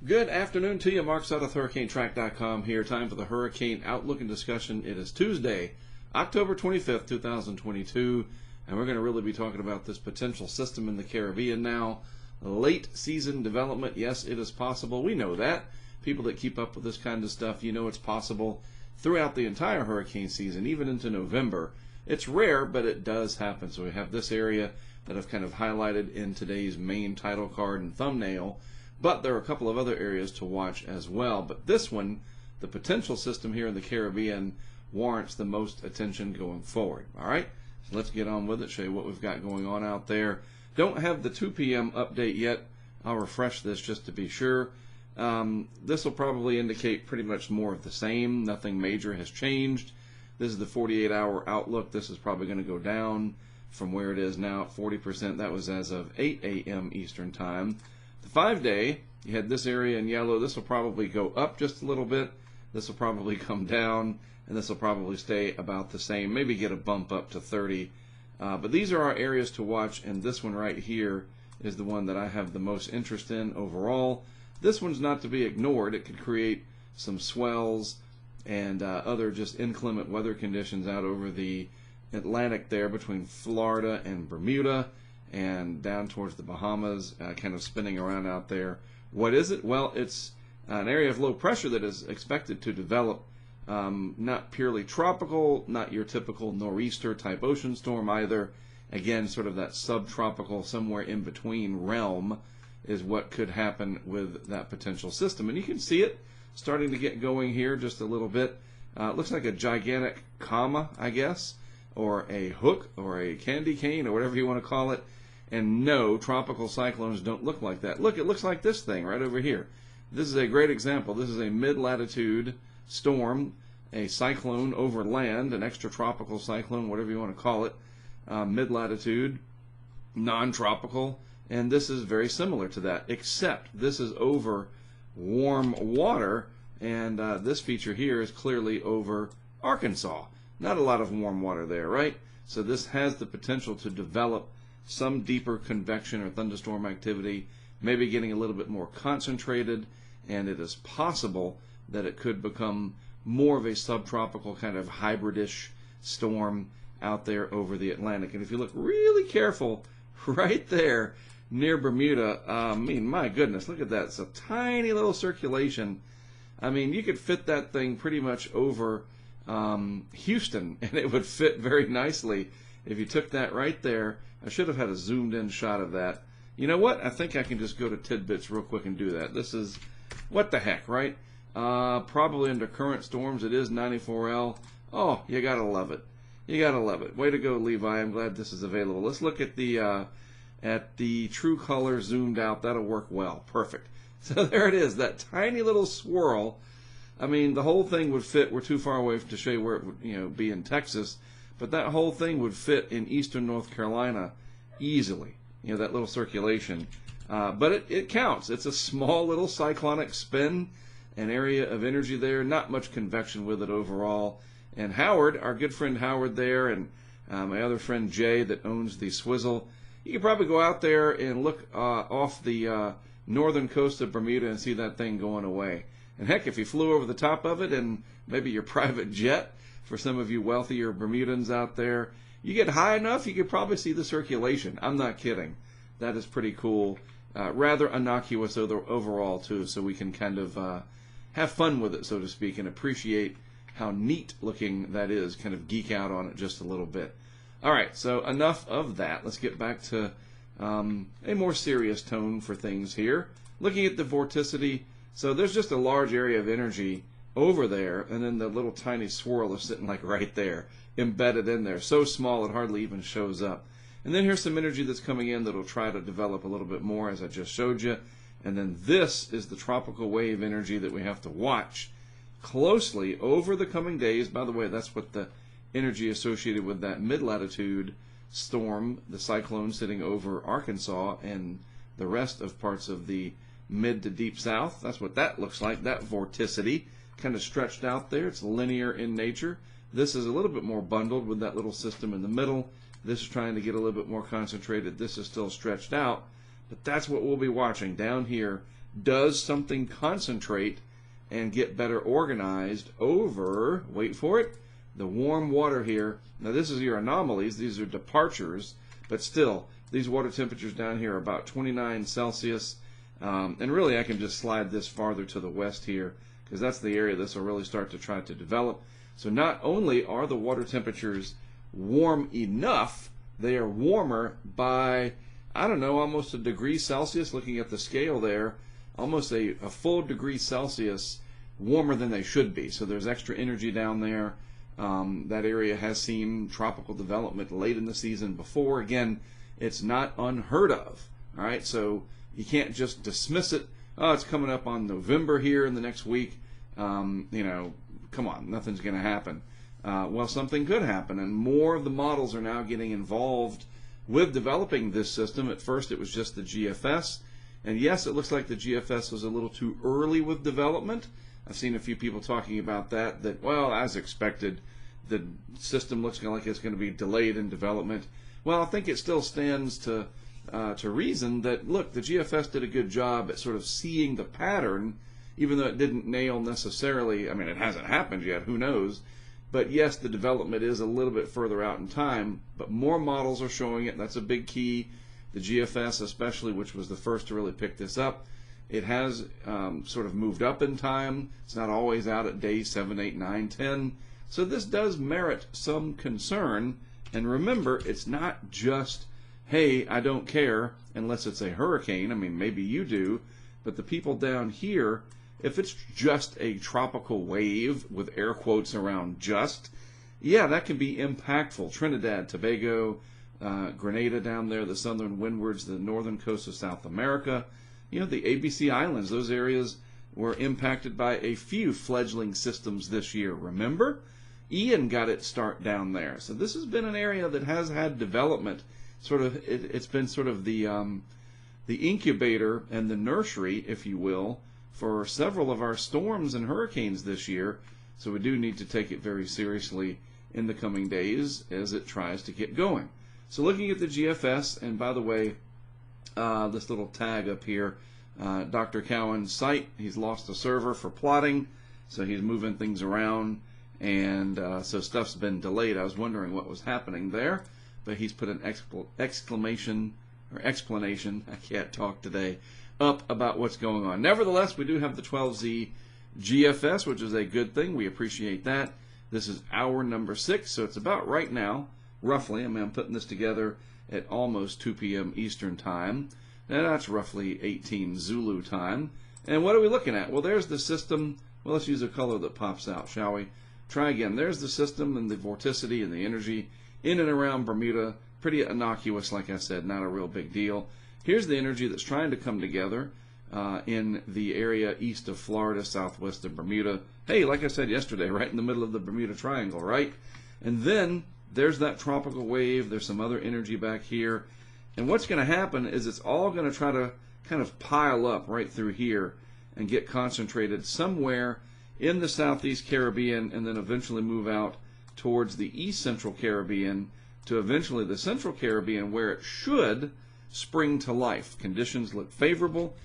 Good afternoon to you. Mark Sutton with HurricaneTrack.com here. Time for the Hurricane Outlook and Discussion. It is Tuesday, October 25th, 2022, and we're going to really be talking about this potential system in the Caribbean now. Late season development, yes, it is possible. We know that. People that keep up with this kind of stuff, you know it's possible throughout the entire hurricane season, even into November. It's rare, but it does happen. So we have this area that I've kind of highlighted in today's main title card and thumbnail. But there are a couple of other areas to watch as well. But this one, the potential system here in the Caribbean, warrants the most attention going forward. All right, so let's get on with it, show you what we've got going on out there. Don't have the 2 p.m. update yet. I'll refresh this just to be sure. This will probably indicate pretty much more of the same. Nothing major has changed. This is the 48-hour outlook. This is probably going to go down from where it is now at 40%. That was as of 8 a.m. Eastern Time. The 5-day, you had this area in yellow. This will probably go up just a little bit. This will probably come down, and this will probably stay about the same. Maybe get a bump up to 30. But these are our areas to watch, and this one right here is the one that I have the most interest in overall. This one's not to be ignored. It could create some swells and other just inclement weather conditions out over the Atlantic there between Florida and Bermuda, and down towards the Bahamas, kind of spinning around out there. What is it? Well, it's an area of low pressure that is expected to develop. Not purely tropical, not your typical nor'easter type ocean storm either. Again, sort of that subtropical, somewhere in between realm is what could happen with that potential system. And you can see it starting to get going here just a little bit. It looks like a gigantic comma, I guess, or a hook, or a candy cane, or whatever you want to call it. And no, tropical cyclones don't look like that. Look, it looks like this thing right over here. This is a great example. This is a mid-latitude storm, a cyclone over land, an extratropical cyclone, whatever you want to call it, mid-latitude, non-tropical, and this is very similar to that, except this is over warm water, and this feature here is clearly over Arkansas. Not a lot of warm water there, right? So this has the potential to develop some deeper convection or thunderstorm activity, maybe getting a little bit more concentrated, and it is possible that it could become more of a subtropical kind of hybridish storm out there over the Atlantic. And if you look really careful, right there near Bermuda, I mean, my goodness, look at that. It's a tiny little circulation. I mean, you could fit that thing pretty much over Houston, and it would fit very nicely if you took that right there. I should have had a zoomed in shot of that. You know what? I think I can just go to tidbits real quick and do that. This is, what the heck, right? Probably under current storms, it is 94L. Oh, you gotta love it. You gotta love it. Way to go, Levi. I'm glad this is available. Let's look at the true color zoomed out. That'll work well. Perfect. So there it is, that tiny little swirl. I mean, the whole thing would fit. We're too far away to show you where it would, be in Texas, but that whole thing would fit in eastern North Carolina easily. That little circulation. But it counts. It's a small little cyclonic spin, an area of energy there, not much convection with it overall. And Howard, our good friend Howard there, and my other friend Jay that owns the Swizzle, you could probably go out there and look off the northern coast of Bermuda and see that thing going away. And heck, if you flew over the top of it in maybe your private jet, for some of you wealthier Bermudans out there, you get high enough, you could probably see the circulation. I'm not kidding. That is pretty cool. Rather innocuous overall, too, so we can kind of have fun with it, so to speak, and appreciate how neat looking that is, kind of geek out on it just a little bit. All right, so enough of that. Let's get back to a more serious tone for things here. Looking at the vorticity, so there's just a large area of energy over there, and then the little tiny swirl is sitting like right there, embedded in there, so small it hardly even shows up. And then here's some energy that's coming in that'll try to develop a little bit more, as I just showed you. And then this is the tropical wave energy that we have to watch closely over the coming days. By the way, that's what the energy associated with that mid-latitude storm, the cyclone sitting over Arkansas and the rest of parts of the mid to deep south. That's what that looks like, that vorticity kind of stretched out there. It's linear in nature. This is a little bit more bundled with that little system in the middle. This is trying to get a little bit more concentrated. This is still stretched out, but that's what we'll be watching down here does something concentrate and get better organized over, wait for it, the warm water here. Now this is your anomalies, these are departures, but still, these water temperatures down here are about 29 Celsius. And really I can just slide this farther to the west here, because that's the area this will really start to try to develop. So not only are the water temperatures warm enough, they are warmer by, I don't know, almost a degree Celsius, looking at the scale there, almost a full degree Celsius warmer than they should be. So there's extra energy down there. That area has seen tropical development late in the season before. Again, it's not unheard of. All right, so you can't just dismiss it. Oh, it's coming up on November here in the next week. You know, come on, nothing's going to happen. Well, something could happen, and more of the models are now getting involved with developing this system. At first, it was just the GFS, and yes, it looks like the GFS was a little too early with development. I've seen a few people talking about that, well, as expected, the system looks like it's going to be delayed in development. Well, I think it still stands to reason that, look, the GFS did a good job at sort of seeing the pattern, even though it didn't nail necessarily, I mean, it hasn't happened yet, who knows. But yes, the development is a little bit further out in time, but more models are showing it. That's a big key. The GFS especially, which was the first to really pick this up, it has sort of moved up in time. It's not always out at day 7, 8, 9, 10. So this does merit some concern. And remember, it's not just, hey, I don't care unless it's a hurricane. I mean, maybe you do, but the people down here, if it's just a tropical wave with air quotes around just, yeah, that can be impactful. Trinidad, Tobago, Grenada down there, the southern windwards, the northern coast of South America, you know, the ABC Islands, those areas were impacted by a few fledgling systems this year. Remember? Ian got its start down there. So this has been an area that has had development. Sort of, it's been sort of the incubator and the nursery, if you will, for several of our storms and hurricanes this year. So we do need to take it very seriously in the coming days as it tries to get going. So looking at the GFS, and by the way, this little tag up here, Dr. Cowan's site, he's lost a server for plotting, so he's moving things around, and so stuff's been delayed. I was wondering what was happening there, but he's put an explanation, I can't talk today, up about what's going on. Nevertheless, we do have the 12Z GFS, which is a good thing. We appreciate that. This is hour number 6, so it's about right now, roughly. I mean, I'm putting this together at almost 2 p.m. Eastern Time. Now, that's roughly 18 Zulu time. And what are we looking at? Well, there's the system. Well, let's use a color that pops out, shall we? Try again. There's the system and the vorticity and the energy in and around Bermuda. Pretty innocuous, like I said, not a real big deal. Here's the energy that's trying to come together in the area east of Florida, southwest of Bermuda. Hey, like I said yesterday, right in the middle of the Bermuda Triangle, right? And then there's that tropical wave. There's some other energy back here. And what's going to happen is it's all going to try to kind of pile up right through here and get concentrated somewhere in the Southeast Caribbean, and then eventually move out towards the East Central Caribbean to eventually the Central Caribbean, where it should spring to life. Conditions look favorable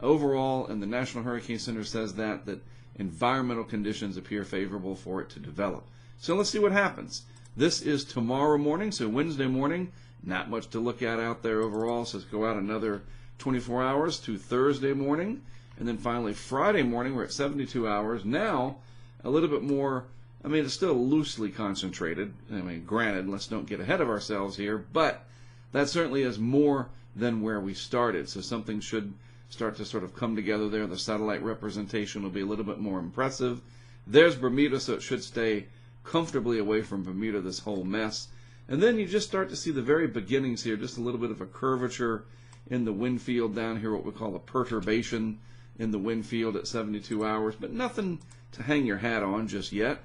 overall, and the National Hurricane Center says that environmental conditions appear favorable for it to develop. So let's see what happens. This is tomorrow morning, so Wednesday morning. Not much to look at out there overall, so let's go out another 24 hours to Thursday morning, and then finally Friday morning. We're at 72 hours. Now, a little bit more, I mean, it's still loosely concentrated. I mean, granted, let's don't get ahead of ourselves here, but that certainly is more than where we started. So something should start to sort of come together there. The satellite representation will be a little bit more impressive. There's Bermuda, so it should stay comfortably away from Bermuda, this whole mess. And then you just start to see the very beginnings here, just a little bit of a curvature in the wind field down here, what we call a perturbation in the wind field at 72 hours, but nothing to hang your hat on just yet.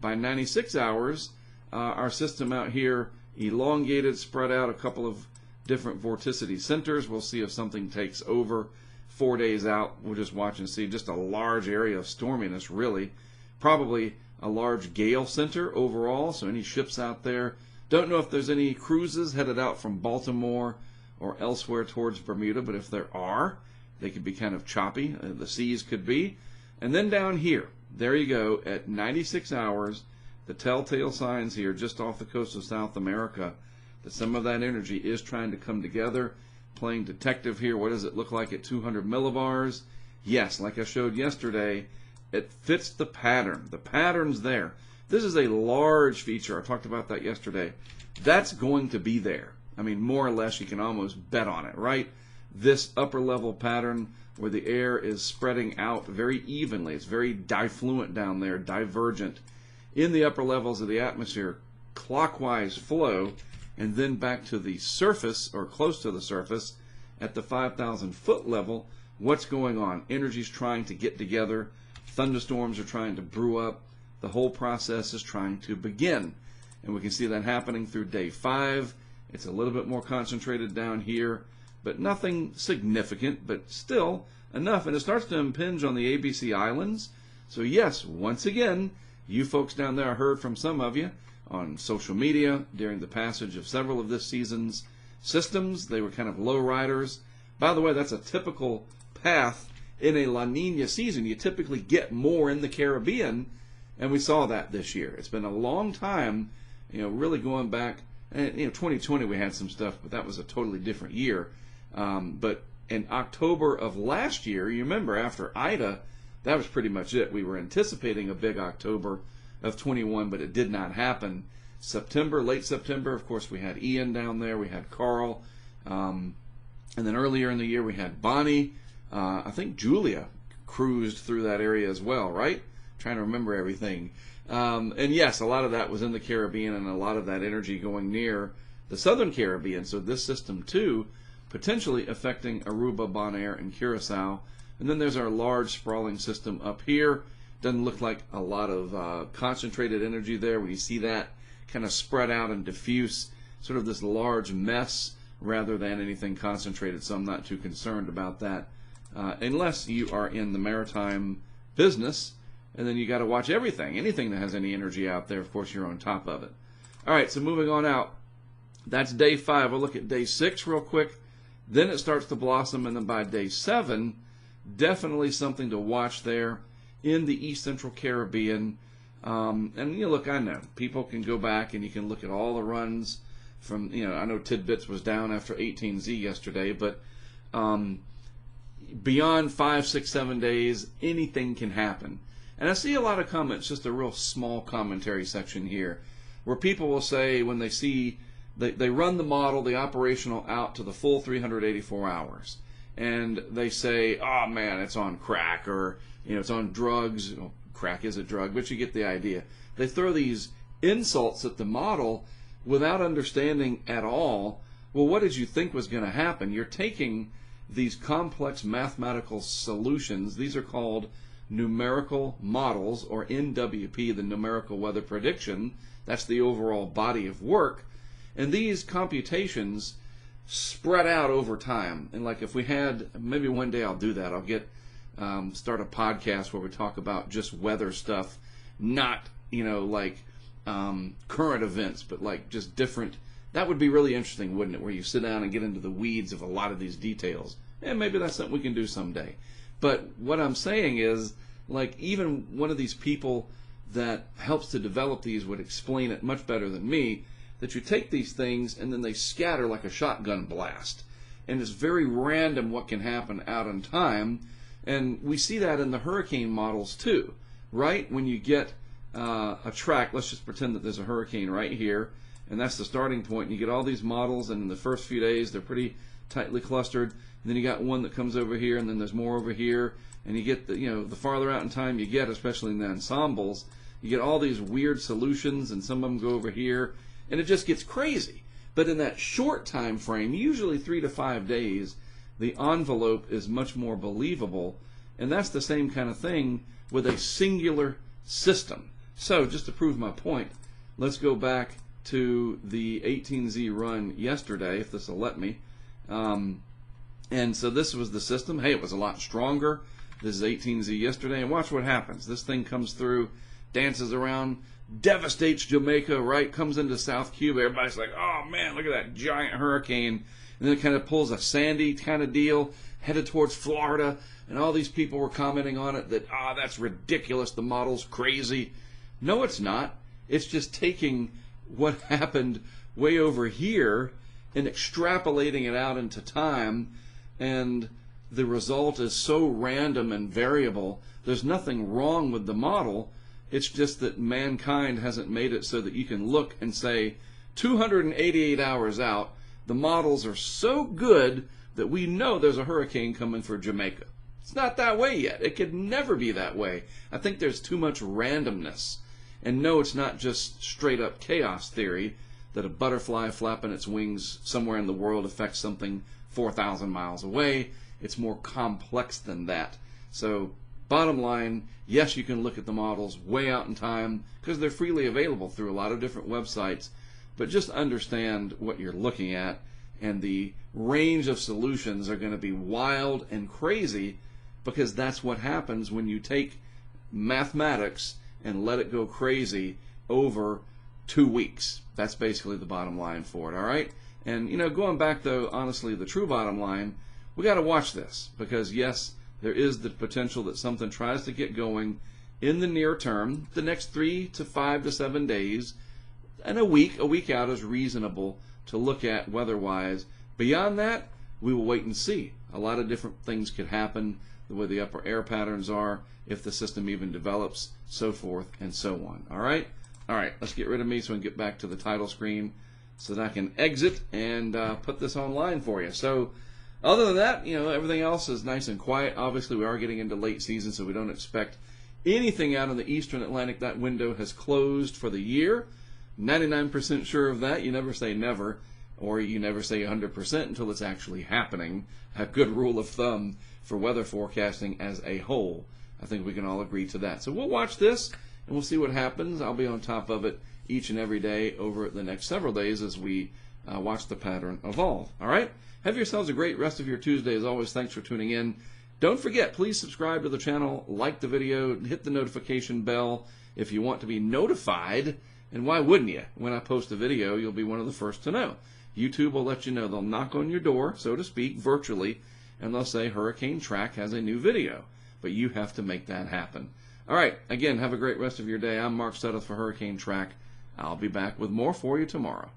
By 96 hours, our system out here elongated, spread out a couple of different vorticity centers. We'll see if something takes over 4 days out. We'll just watch and see. Just a large area of storminess, really. Probably a large gale center overall, so any ships out there. Don't know if there's any cruises headed out from Baltimore or elsewhere towards Bermuda, but if there are, They could be kind of choppy. The seas could be. And then down here, there you go, at 96 hours, the telltale signs here just off the coast of South America that some of that energy is trying to come together. Playing detective here, what does it look like at 200 millibars? Yes, like I showed yesterday, it fits the pattern. The pattern's there. This is a large feature. I talked about that yesterday. That's going to be there. I mean, more or less, you can almost bet on it, right? This upper level pattern where the air is spreading out very evenly. It's very diffluent down there, divergent. In the upper levels of the atmosphere, clockwise flow, and then back to the surface, or close to the surface, at the 5,000 foot level, what's going on? Energy's trying to get together. Thunderstorms are trying to brew up. The whole process is trying to begin. And we can see that happening through day 5. It's a little bit more concentrated down here, but nothing significant, but still enough. And it starts to impinge on the ABC Islands. So yes, once again, you folks down there, I heard from some of you on social media during the passage of several of this season's systems. They were kind of low riders. By the way, that's a typical path in a La Nina season. You typically get more in the Caribbean, and we saw that this year. It's been a long time, really going back. And 2020 we had some stuff, but that was a totally different year. But in October of last year, you remember after Ida, that was pretty much it. We were anticipating a big October of 21, but it did not happen. September, late September, of course, we had Ian down there. We had Carl. And then earlier in the year, we had Bonnie. I think Julia cruised through that area as well, right? Trying to remember everything. And yes, a lot of that was in the Caribbean, and a lot of that energy going near the southern Caribbean. So this system, too, potentially affecting Aruba, Bonaire, and Curacao. And then there's our large sprawling system up here. Doesn't look like a lot of concentrated energy there. We see that kind of spread out and diffuse, sort of this large mess rather than anything concentrated. So I'm not too concerned about that, unless you are in the maritime business. And then you got to watch everything. Anything that has any energy out there, of course, you're on top of it. All right, so moving on out. That's day 5. We'll look at day 6 real quick. Then it starts to blossom, and then by day 7, definitely something to watch there in the East Central Caribbean. And look, I know people can go back and you can look at all the runs from, I know Tidbits was down after 18Z yesterday, but beyond 5, 6, 7 days, anything can happen. And I see a lot of comments, just a real small commentary section here, where people will say when they see, they run the model, the operational out to the full 384 hours. And they say, oh man, it's on crack, or it's on drugs. Well, crack is a drug, but you get the idea. They throw these insults at the model without understanding at all, well, what did you think was going to happen? You're taking these complex mathematical solutions. These are called numerical models, or NWP, the numerical weather prediction. That's the overall body of work. And these computations spread out over time. And like if we had, maybe one day I'll do that. I'll get start a podcast where we talk about just weather stuff, not current events, but like just different. That would be really interesting, wouldn't it? Where you sit down and get into the weeds of a lot of these details. And maybe that's something we can do someday. But what I'm saying is, like, even one of these people that helps to develop these would explain it much better than me, that you take these things and then they scatter like a shotgun blast. And it's very random what can happen out in time. And we see that in the hurricane models too, right? When you get a track, let's just pretend that there's a hurricane right here, and that's the starting point. And you get all these models, and in the first few days, they're pretty tightly clustered. And then you got one that comes over here, and then there's more over here. And you get the farther out in time you get, especially in the ensembles, you get all these weird solutions, and some of them go over here, and it just gets crazy. But in that short time frame, usually 3 to 5 days, the envelope is much more believable. And that's the same kind of thing with a singular system. So just to prove my point, let's go back to the 18Z run yesterday, if this will let me. And so this was the system. Hey, it was a lot stronger. This is 18Z yesterday, and watch what happens. This thing comes through, dances around, devastates Jamaica, right? Comes into South Cuba. Everybody's like, oh man, look at that giant hurricane. And then it kind of pulls a Sandy kind of deal, headed towards Florida, and all these people were commenting on it that, that's ridiculous, the model's crazy. No, it's not. It's just taking what happened way over here and extrapolating it out into time, and the result is so random and variable. There's nothing wrong with the model. It's just that mankind hasn't made it so that you can look and say 288 hours out, the models are so good that we know there's a hurricane coming for Jamaica. It's not that way yet. It could never be that way. I think there's too much randomness. And no, it's not just straight up chaos theory that a butterfly flapping its wings somewhere in the world affects something 4,000 miles away. It's more complex than that. So bottom line, yes, you can look at the models way out in time because they're freely available through a lot of different websites, but just understand what you're looking at, and the range of solutions are going to be wild and crazy because that's what happens when you take mathematics and let it go crazy over 2 weeks. That's basically the bottom line for it, all right? And, going back, though, honestly, the true bottom line, we got to watch this because, yes, there is the potential that something tries to get going in the near term, the next 3 to 5 to 7 days, and a week out is reasonable to look at weather-wise. Beyond that, we will wait and see. A lot of different things could happen, the way the upper air patterns are, if the system even develops, so forth and so on. All right? All right, let's get rid of me so I can get back to the title screen so that I can exit and put this online for you. So other than that, everything else is nice and quiet. Obviously, we are getting into late season, so we don't expect anything out in the eastern Atlantic. That window has closed for the year. 99% sure of that. You never say never, or you never say 100% until it's actually happening. A good rule of thumb for weather forecasting as a whole. I think we can all agree to that. So we'll watch this, and we'll see what happens. I'll be on top of it each and every day over the next several days as we watch the pattern evolve. All right? Have yourselves a great rest of your Tuesday. As always, thanks for tuning in. Don't forget, please subscribe to the channel, like the video, hit the notification bell if you want to be notified. And why wouldn't you? When I post a video, you'll be one of the first to know. YouTube will let you know. They'll knock on your door, so to speak, virtually, and they'll say HurricaneTrack has a new video. But you have to make that happen. All right, again, have a great rest of your day. I'm Mark Sudduth for HurricaneTrack. I'll be back with more for you tomorrow.